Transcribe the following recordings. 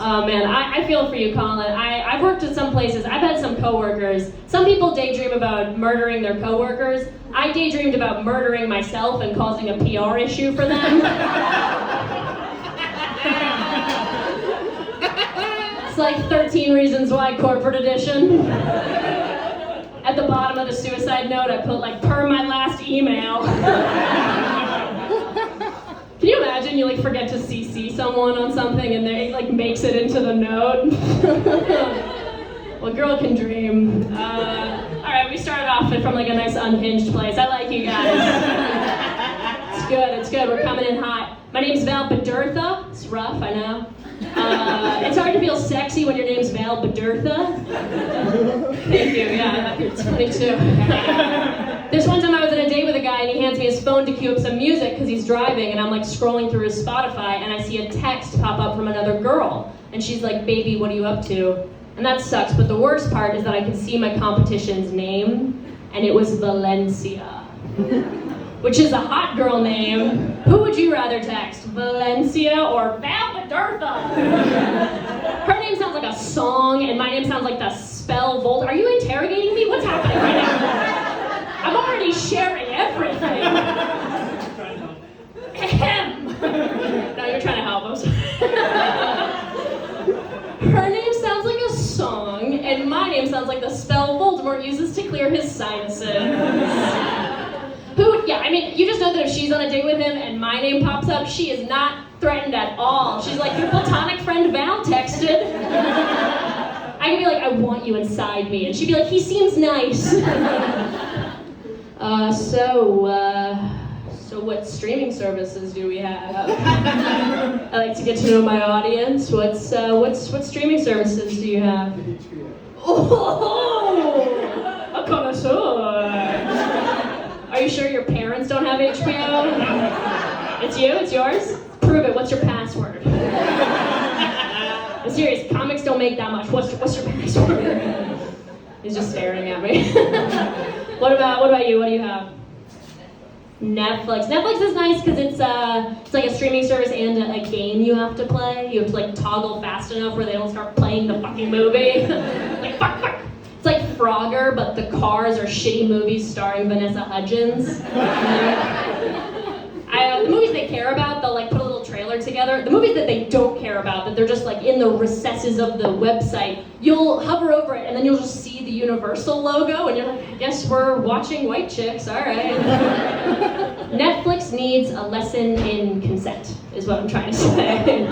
Oh man, I feel for you, Colin. I've worked at some places. I've had some coworkers. Some people daydream about murdering their coworkers. I daydreamed about murdering myself and causing a PR issue for them. It's like 13 Reasons Why Corporate Edition. At the bottom of the suicide note, I put like, per my last email. Can you imagine you like forget to CC someone on something and they like makes it into the note? Well, girl can dream. All right, we started off from like a nice unhinged place. I like you guys. It's good. We're coming in hot. My name's Val Badertha. It's rough, I know. It's hard to feel sexy when your name's Val Badertha. Thank you, yeah, you're 22. This one time I was on a date with a guy and he hands me his phone to cue up some music because he's driving and I'm like scrolling through his Spotify and I see a text pop up from another girl and she's like, baby, what are you up to? And that sucks, but the worst part is that I can see my competition's name and it was Valencia. Which is a hot girl name. Who would you rather text, Valencia or Val Badertha? Her name sounds like a song, and my name sounds like the spell Volt. Are you interrogating me? What's happening right now? I'm already sharing everything. Ahem. No, you're trying to help us. Her name sounds like a song, and my name sounds like the spell Voldemort uses to clear his sinuses. Yeah, I mean, you just know that if she's on a date with him and my name pops up, she is not threatened at all. She's like, your platonic friend Val texted. I could be like, I want you inside me. And she'd be like, he seems nice. So what streaming services do we have? I like to get to know my audience. What streaming services do you have? Oh, a connoisseur. Are you sure your parents don't have HBO? It's you? It's yours? Prove it. What's your password? I'm serious. Comics don't make that much. What's your password? He's just staring at me. What about you? What do you have? Netflix. Netflix is nice because it's like a streaming service and a game you have to play. You have to like toggle fast enough where they don't start playing the fucking movie. Like fuck. It's like Frogger, but the cars are shitty movies starring Vanessa Hudgens. The movies they care about, they'll like put a little trailer together. The movies that they don't care about, that they're just like in the recesses of the website, you'll hover over it and then you'll just see the Universal logo and you're like, I guess we're watching white chicks, all right. Netflix needs a lesson in consent, is what I'm trying to say.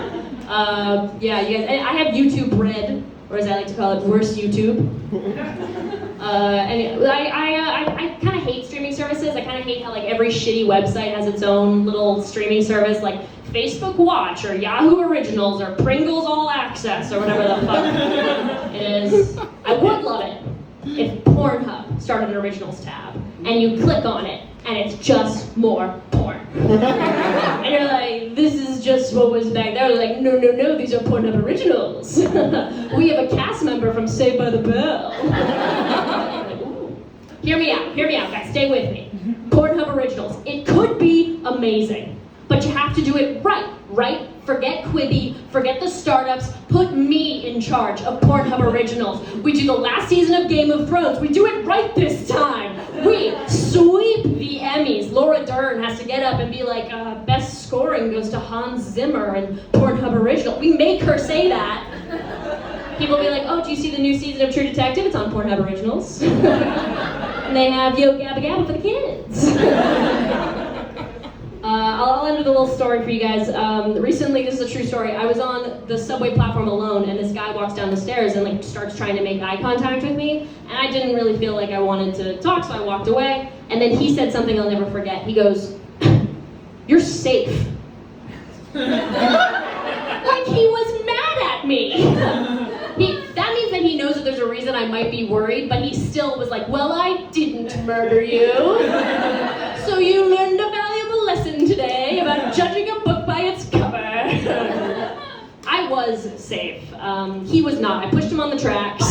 Yeah, you guys, I have YouTube Red, or as I like to call it, worse YouTube. And I kind of hate streaming services. I kind of hate how like every shitty website has its own little streaming service, like Facebook Watch or Yahoo Originals or Pringles All Access or whatever the fuck it is. I would love it if Pornhub started an Originals tab and you click on it and it's just more porn. And you're like, this is just what was back there. They're like, no, these are Pornhub Originals. We have a cast member from Saved by the Bell. Like, hear me out, guys, stay with me. Pornhub Originals, it could be amazing, but you have to do it right? Forget Quibi, forget the startups, put me in charge of Pornhub Originals. We do the last season of Game of Thrones, we do it right this time. We sweep the Emmys. Laura Dern has to get up and be like, best scoring goes to Hans Zimmer and Pornhub Original. We make her say that. People will be like, oh, do you see the new season of True Detective? It's on Pornhub Originals. And they have Yo Gabba Gabba for the kids. I'll end with a little story for you guys. Recently, this is a true story. I was on the subway platform alone, and this guy walks down the stairs and like starts trying to make eye contact with me. And I didn't really feel like I wanted to talk, so I walked away. And then he said something I'll never forget. He goes, "You're safe." Like he was mad at me. That means that he knows that there's a reason I might be worried, but he still was like, well, I didn't murder you. So you learned a valuable lesson today about judging a book by its cover. I was safe. He was not. I pushed him on the tracks.